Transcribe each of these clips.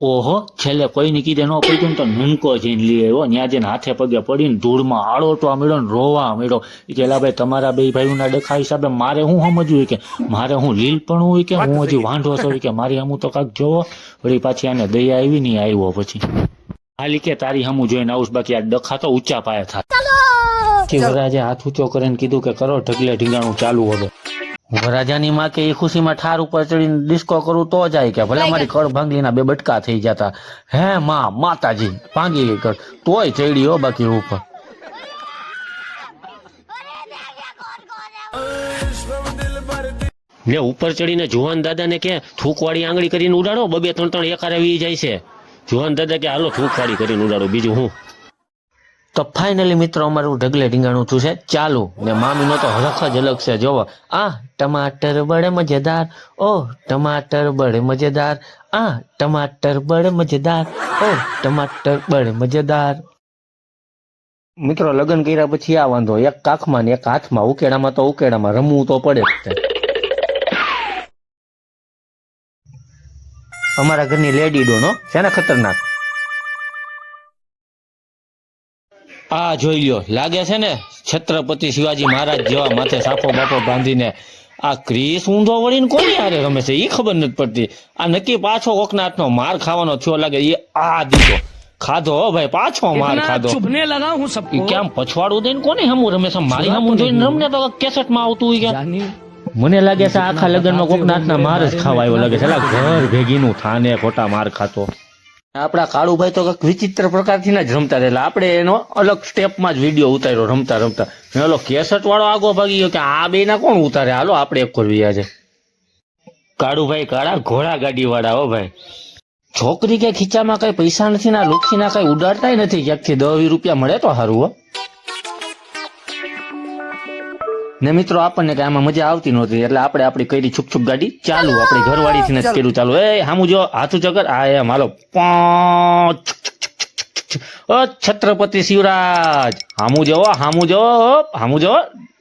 ઓહો, છેલ્લે કોઈને કીધે ન પડ્યું ને તો નનકો જઈને લઈ આવ્યો. ન્યા જઈને હાથે પગે પડીને ધૂળમાં આળોટવા મળ્યો ને રોવા મળ્યો. કે એલા ભાઈ, તમારા બે ભાઈઓના ડખા હિસાબે મારે શું સમજવું કે મારે હું લીલ પણ હોય કે હું હજી વાંઢો છું કે મારી હમું તો કાંક જોવો. વળી પાછી આને દયા આવી નહીં આવ્યો પછી હાલી કે તારી હમું જોઈને આવું, બાકી આ ડખા તો ઊંચા પાયે થાય. વરાજે હાથ ઊંચો કરીને કીધું કે કરો ઢગલે ઢીંગાણું ચાલુ હવે. વરાજાની માં કે એ ખુશીમાં ઠાર ઉપર ચડીને ડિસ્કો કરું તો જાય કે ભલે મારી કળ ભાંગલીના બે બટકા થઈ જતા. હે માં માતાજી ભાંગી ગઈ કળ તોય ચડી હો બાકી ઉપર. ને ઉપર ચડીને જુવાન દાદાને કે થૂકવાળી આંગળી કરીને ઉડાડો, બબે ત્રણ ત્રણ એકારે વી જાય છે. જુવાન દાદા કે હાલો થૂકવાળી કરીને ઉડાડો, બીજું હું. તો ફાઇનલી મિત્રો અમારું ઢગલે ઢીંગાણું થયું છે ચાલુ. ને મામીનો તો હરખ જ અલગ છે. જોવો, આ ટમાટર બડે મજેદાર, ઓ ટમાટર બડે મજેદાર, આ ટમાટર બડે મજેદાર, ઓ ટમાટર બડે મજેદાર. મિત્રો લગ્ન કર્યા પછી આ વાંધો, એક કાખમાં ને એક હાથમાં. ઉકેડામાં તો ઉકેડામાં રમવું તો પડે જ. અમારા ઘરની લેડી ડોનો છે ને ખતરનાક. આ જોઈ લ્યો, લાગે છે ને છત્રપતિ શિવાજી મહારાજ જેવા માથે સાફો બાફો બાંધીને. આ ક્રિસ ઊંધો વળીને કોની હારે રમે છે એ ખબર નથી પડતી. આ નક્કી પાછો કોકના હાથનો માર ખાવાનો થયો લાગે. એ આ દીધો ખાધો હો ભાઈ, પાછો માર ખાધો. કેમ પછવાડું દઈને કોની હમું રમે છે? મારી હમું જોઈને રમને તો કેસેટ માં આવતું હોય કે. મને લાગે છે આખા લગ્નમાં કોકના હાથના માર જ ખાવા આવ્યો લાગે છે. ઘર ભેગીનું થાને ખોટા માર ખાતો. આપડા કાળુભાઈ તો કઈક વિચિત્ર પ્રકારથી જ રમતા રહેલા. આપણે એનો અલગ સ્ટેપમાં જ વિડીયો ઉતાર્યો રમતા રમતા. ઓલો કેસેટ વાળો આગો ભાગી ગયો કે આ બે ના કોણ ઉતારે, હાલો આપણે એક કરવી આજે. કાળુભાઈ કાળા ઘોડા ગાડી વાળા હો ભાઈ. છોકરી કે ખીચામાં કઈ પૈસા નથી, ના લુખી ના કઈ ઉડાડતા નથી. ક્યાંકથી 10-20 રૂપિયા મળે તો સારું હો. ને મિત્રો આપણને કઈ આમાં મજા આવતી નહોતી એટલે આપણે આપણી કરી છુક છુક ગાડી ચાલુ. આપણી ઘરવાળી થી જ કર્યું ચાલુ. એ હામું જો, હાથું ચકર, આ એમ હાલો. છત્રપતિ શિવરાજ હામું જો, હામું જો, હામું જો,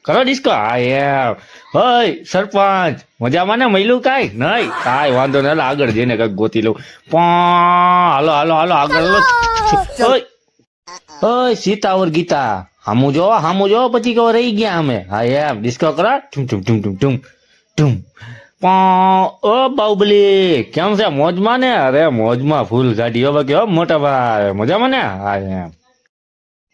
કરો ડિસ્કો. આ એમ. હય સરપંચ મજામાં ને? મયલું કાઈ નહીં? કાઈ વાંધો નહીં, આગળ જઈને કઈક ગોતી લઉં. હાલો હાલો હાલો આગળ. ઓય સીતાવર ગીતા હામું જો પછી કેવો રહી ગયા અમે. હા એમ ડિસ્કો કરો. ઠુમ ઠુમ ઠુમ ઠુમ ઠુમ ઠુમ. ઓ બાહુબલી કેમ છે? મોજમાં ને? અરે મોજમાં ફૂલ ગાડી હો બાકી. મોટા ભાઈ મજામાં ને? હા એમ.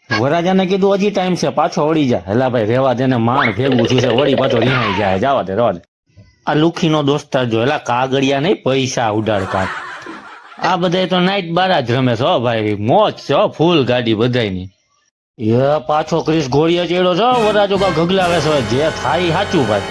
વરાજાને કીધું હજી ટાઈમ છે, પાછો વળી જા. હેલા ભાઈ રેવા દે ને, માણ ભેગું થયું છે, વળી પાછો રિહાઈ જાય. જવા દે રવા દે. આ લુખી નો દોસ્તાર જો, હેલા કાગળિયા નહીં પૈસા ઉડાડતા. આ બધા તો નાઈટ બાર જ રમે છે હો ભાઈ. મોજ છે હો, ફૂલ ગાડી બધાની. એ પાછો ક્રિસ ઘોડિયા ચેડો છો. વરાજો કા ગગલાવે છે, જે થાય સાચું ભાઈ.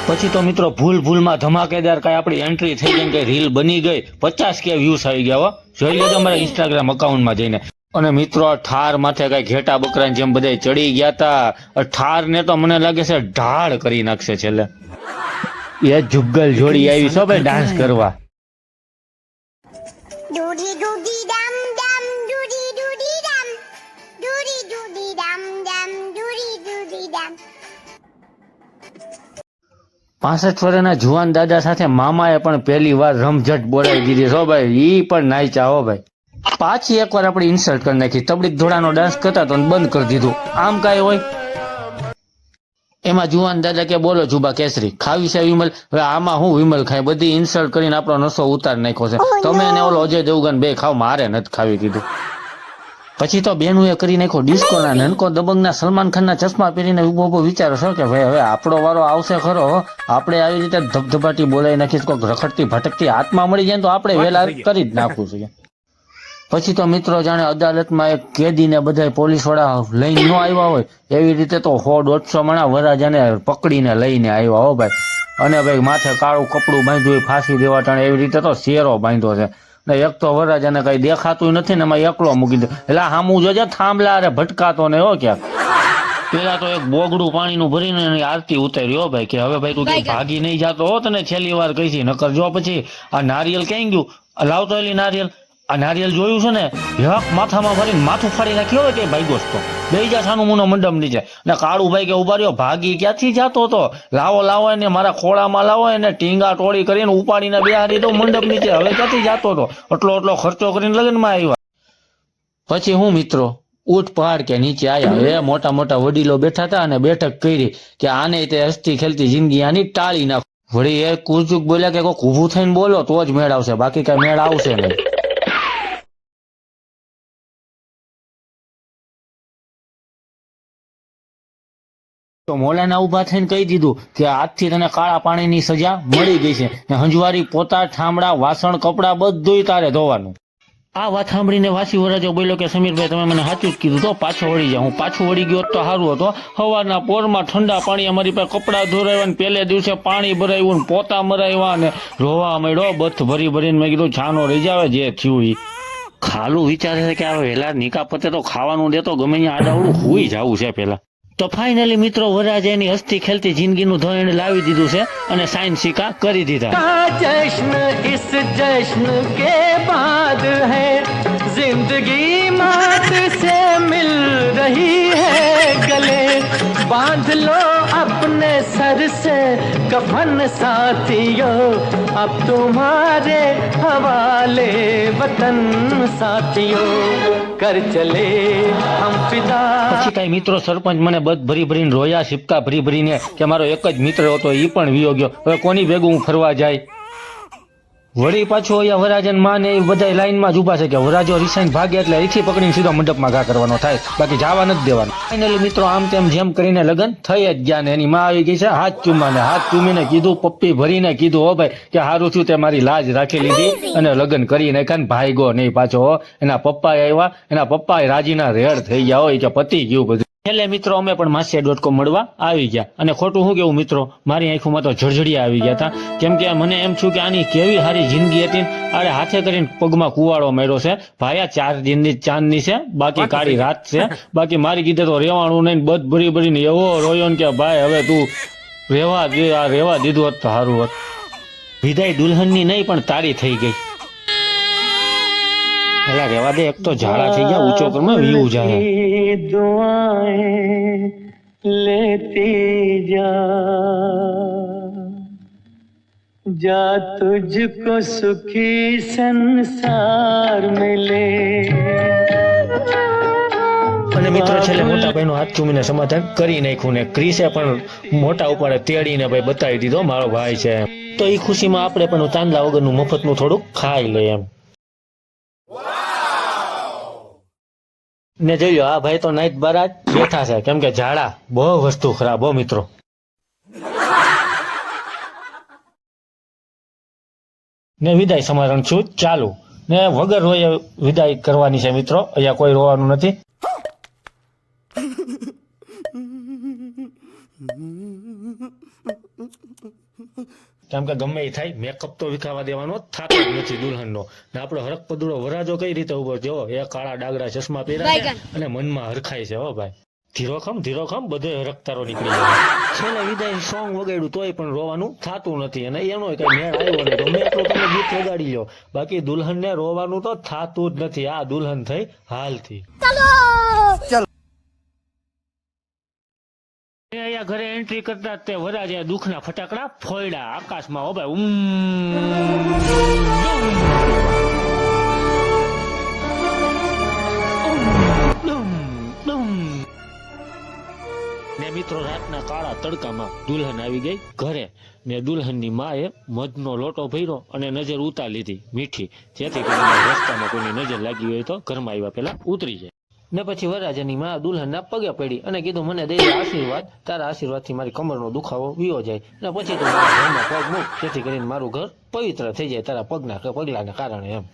પછી તો મિત્રો ભૂલમાં ધમાકેદાર કઈ આપણી એન્ટ્રી થઈ ગઈ, કઈ રીલ બની ગઈ. 50K વ્યૂઝ આવી ગયા હો. જોઈ લેજો અમારા ઇન્સ્ટાગ્રામ અકાઉન્ટમાં જઈને. અને મિત્રો ઠાર માથે કઈ ઘેટા બકરા જેમ બધા ચડી ગયા તા. ઠાર ને તો મને લાગે છે ઢાળ કરી નાખશે છેલ્લે. એ જુગ્ગલ જોડી આવી છો ભાઈ ડાન્સ કરવા. Doody doody dum dum, doody doody dum, doody doody dum dum, doody doody dum. 65 વર્ષના જુવાન દાદા સાથે મામાએ પણ પહેલી વાર રમઝટ બોલાવી દીધી છો ભાઈ. ઈ પણ નાઈચા હો ભાઈ. પાછી એકવાર આપણે ઇન્સલ્ટ કરી નાખી. તબડીક ધોળાનો ડાન્સ કરતા તો બંધ કરી દીધું. આમ કાંઈ હોય એમાં જુવાન દાદા કે બોલો જુબા કેસરી ખાવી છે વિમલ. હવે આમાં હું વિમલ ખાય? બધી ઇન્સલ્ટ કરીને આપણો નસો ઉતાર નાખ્યો છે. તમે અને ઓલો અજય દેવગન બે ખાવ, મારે નથી ખાવી કીધું. પછી તો બેનું એ કરી નાખ્યો ડિસ્કો ના નનકો દબંગના સલમાન ખાનના ચશ્મા પહેરીને ઉભો વિચારો છો કે ભાઈ હવે આપણો વારો આવશે ખરો. આપણે આવી રીતે ધબધબાટી બોલાવી નાખીશ, કોઈક રખડતી ભટકતી હાથમાં મળી જાય તો આપણે વેલા કરી જ નાખવું છે. પછી તો મિત્રો જાણે અદાલતમાં એક કેદીને બધા પોલીસ વાળા લઈને ન આવ્યા હોય એવી રીતે તો 100-150 મણા વરાજાને પકડીને લઈને આવ્યા હો ભાઈ. અને ભાઈ માથે કાળું કપડું બાંધ્યું, ફાંસી દેવા ટાણે એવી રીતે તો શેરો બાંધ્યો છે. ને એક તો વરાજાને કઈ દેખાતું નથી ને એમાં એકલો મૂકી દે. એટલે હામું જોજે થાંભલા અરે ભટકાતો ને હો ક્યાંક. પેલા તો એક બોગડું પાણીનું ભરીને એની આરતી ઉતાર્યો ભાઈ કે હવે ભાઈ તું ભાગી નહીં જાતો હો, તને છેલ્લી વાર કહી છે. નકર જો પછી આ નારિયેલ ક્યાં ગયું? લાવતો એલી નારિયેલ. આ નારિયેલ જોયું છે ને, હક માથામાં ભરીને માથું ફાડી નાખ્યો હોય કે ભાઈ દોસ્તો બે જા છાનું મુનો મંડપ નીચે. ને કાળુભાઈ કે ઉભા રહ્યો, ભાગી ક્યાંથી જાતો હતો? લાવો લાવો એને મારા ખોળામાં લાવો, એને ટીંગા ટોળી કરીને ઉપાડીને બેહાડી દો મંડપ નીચે. હવે ક્યાંથી જાતો હતો? એટલો ખર્ચો કરીને લગ્નમાં આવ્યા. પછી હું મિત્રો ઊંટ પહાડ કે નીચે આયા. એ મોટા મોટા વડીલો બેઠા હતા અને બેઠક કરી કે આને તે હસતી ખેલતી જિંદગી આની ટાળી નાખ. વળી એ કુરચુક બોલ્યા કે કોક ઊભું થઈને બોલો તો જ મેળ આવશે, બાકી કઈ મેળ આવશે નહીં. તો મોલાના ઉભા થઈને કહી દીધું કે આજથી તને કાળા પાણીની સજા મળી ગઈ છે ને હંજવારી, પોતા, ઠામડા, વાસણ, કપડા બધુંય તારે ધોવાનું. આ વાત સાંભળીને વાસી વરાજો બોલ્યો કે સમીરભાઈ તમે મને સાચું જ કીધું, તો પાછો વળી જાઉં. હું પાછું વળી ગયો તો સારું હતો. સવારના પોરમાં ઠંડા પાણી અમારી પાસે કપડાં ધોરાવ્યા ને પહેલે દિવસે પાણી ભરાયું ને પોતા મરાવ્યા ને રોવા મળ્યો. બથ ભરી ભરીને મેં કીધું છાનો રહી જાવે જે થયું ઈ. ખાલું વિચારે છે કે આ વહેલા નિકા પતે તો ખાવાનું દેતો ગમે ત્યાં આડાવડું હુઈ જવું છે પેલા. તો ફાઇનલી મિત્રો વરાજે એની હસતી ખેલતી જિંદગીનું ધોરણ લાવી દીધું છે અને સાઈન સિક્કા કરી દીધા. जश्न इस जश्न के बाद है जिंदगी मात से मिल रही है गले बांध लो अपने सर से कफन साथियों अब तुम्हारे हवाले वतन साथियों कर चले हम फिदा. પછી કઈ મિત્રો સરપંચ મને બધ ભરી ભરીને રોયા, સિપકા ભરી ભરીને કે મારો એક જ મિત્ર હતો ઈ પણ વિયો ગયો, હવે કોની ભેગું હું ફરવા જાય. વળી પાછો અહીંયા વરાજન માં ને એ બધા લાઈનમાં જ ઉભા છે કે વરાજો રિસાઈન ભાગે એટલે અહીંથી પકડીને સીધો મંડપમાં ઘા કરવાનો થાય, બાકી જવા નથી દેવાનું. ફાઇનલી મિત્રો આમ તેમ જેમ કરીને લગ્ન થઈ જ ગયા ને એની માં આવી ગઈ છે હાથ ચૂમવાને. હાથ ચૂમીને કીધું, પપ્પી ભરીને કીધું, હો ભાઈ કે સારું થયું તે મારી લાજ રાખી લીધી અને લગ્ન કરી નાખ્યા ને ભાઈગો નહીં પાછો. એના પપ્પા આવ્યા, એના પપ્પા રાજીના રેડ થઈ ગયા હોય કે પતી ગયું બધું. એટલે મિત્રો અમે પણ માસિયા.com મળવા આવી ગયા અને ખોટું શું કેવું મિત્રો, મારી આંખોમાં તો જળજડિયા આવી ગયા હતા. કેમ કે મને એમ છું કે આની કેવી સારી જિંદગી હતી. અરે હાથે કરીને પગમાં કુવાડો મેળ્યો છે ભાઈ. આ 4 દિનની ચાંદની છે, બાકી કાળી રાત છે. બાકી મારી કીધે તો રેવાણું નહીં, બધ ભરી ભરીને એવો રોયો ને કે ભાઈ હવે તું રેવા દે, આ રેવા દીધું હોત તો સારું હોત. વિદાય દુલ્હનની નહીં પણ તારી થઈ ગઈ. એલા રેવા દે, એક તો ઝાડા થઈ ગયા, ઊંચો કરમાં વ્યૂ જાય. दुआएं लेती जा तुझको सुखी संसार मिले. અને મિત્રો છેલ્લે મોટા ભાઈનો હાથ ચૂમીને સમાધાન કરી નાખ્યું ને ક્રિસે પણ મોટા ઉપાડે તેડીને ભાઈ બતાવી દીધો મારો ભાઈ છે. તો એ ખુશીમાં આપણે પણ ચાંદલા વગરનું મફતનું થોડુંક ખાઈ લઈએ એમ. ને જોઈ લો આ ભાઈ તો નાઈટ બાર બેઠા છે, કેમ કે ઝાડા બહુ વસ્તુ ખરાબ હો મિત્રો. ને વિદાય સમારણ છું ચાલુ ને વગર રોયે વિદાય કરવાની છે મિત્રો, અહીંયા કોઈ રોવાનું નથી. કેમ કે ગમે એ થાય મેકઅપ તો વિખાવા દેવાનો થતો જ નથી દુલ્હનનો. ને આપણો હરક પદુડો વરાજો કઈ રીતે ઉભો જો, એ કાળા ડાગરા ચશ્મા પહેર્યા અને મનમાં હરખાય છે હો ભાઈ. ધીરો ખમ બધો હરકતારો નીકળી જાય. છેલ્લે વિદાય સોંગ વગાડ્યું તોય પણ રોવાનું થતું નથી અને એનો કઈ મેળ આવ્યો નહીં. ગમે એટલું તમે ગીત વગાડી લો, બાકી દુલ્હનને રોવાનું તો થતું જ નથી. આ દુલ્હન થઈ હાલથી. અહીંયા ઘરે એન્ટ્રી કરતા તે વરાજે દુઃખના ફટાકડા ફોડ્યા આકાશમાં હો ભાઈ. ને મિત્રો રાતના કાળા તડકામાં દુલ્હન આવી ગઈ ઘરે ને દુલ્હનની માએ મધનો લોટો ભર્યો અને નજર ઉતાર લીધી મીઠી, જેથી કરીને રસ્તામાં કોઈની નજર લાગી હોય તો ઘરમાં આવ્યા પેલા ઉતરી જાય. ને પછી વરરાજાની માં દુલ્હનના પગે પડી અને કીધું મને દે આશીર્વાદ, તારા આશીર્વાદથી મારી કમરનો દુખાવો વિયો જાય ને પછી તો મારા ઘરમાં પગ મૂક, જેથી કરીને મારું ઘર પવિત્ર થઈ જાય તારા પગલાના કારણે એમ.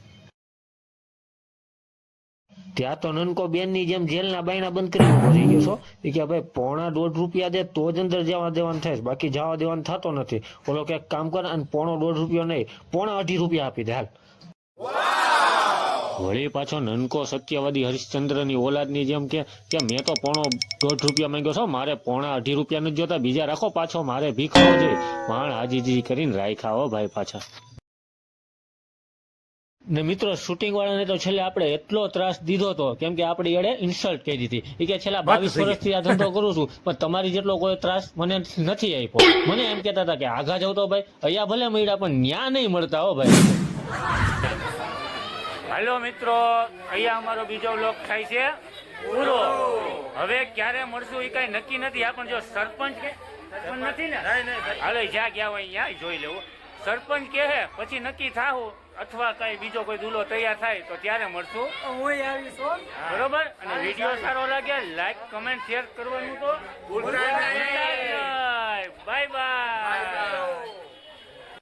ત્યાં તો નનકો બેનની જેમ જેલના બાયણા બંધ કરીને ભરી ગયો છો કે ભાઈ ₹1.5 રૂપિયા દે તો જ અંદર જવા દેવાનું થાય, બાકી જવા દેવાનું થતો નથી. ઓલો કે કામ કર અને ₹1.5 રૂપિયા નહીં ₹2.5 રૂપિયા આપી દે હાલ. વળી પાછો નનકો સત્યવાદી હરિશ્ચંદ્રની ઓલાદની જેમ કે મેં તો ₹1.5 રૂપિયા માંગ્યો છો, મારે ₹2.5 રૂપિયા નથી જોતા, બીજા રાખો, પાછો મારે ભીખાવો જોઈએ. માણ હાજીજી કરીને રાખ્યા હો ભાઈ પાછા. ને મિત્રો શૂટિંગ વાળાને તો છેલ્લે આપણે એટલો ત્રાસ દીધો હતો કેમ કે આપણે એડે ઇન્સલ્ટ કરી દીધી એ કે છેલ્લા 22 વર્ષથી આ ધંધો કરું છું પણ તમારી જેટલો કોઈ ત્રાસ મને નથી આપ્યો મને એમ કહેતા હતા કે આઘા જાવ તો ભાઈ અહીંયા ભલે મળ્યા પણ ન્યા નહીં મળતા હો ભાઈ હાલો મિત્રો અહીંયા અમારો બીજો વ્લોગ થાય છે પૂરો હવે ક્યારે મળશું એ કઈ નક્કી નથી આ પણ જો સરપંચ કે સરપંચ નથી ને હાલો જ્યાં ગયા હોય અહીંયા જોઈ લેવું સરપંચ કહે પછી નક્કી થાવું અથવા કઈ બીજો કોઈ દુલો તૈયાર થાય તો ત્યારે મળશું બરોબર અને વિડીયો સારો લાગે લાઈક કમેન્ટ શેર કરવાનું તો બાય બાય.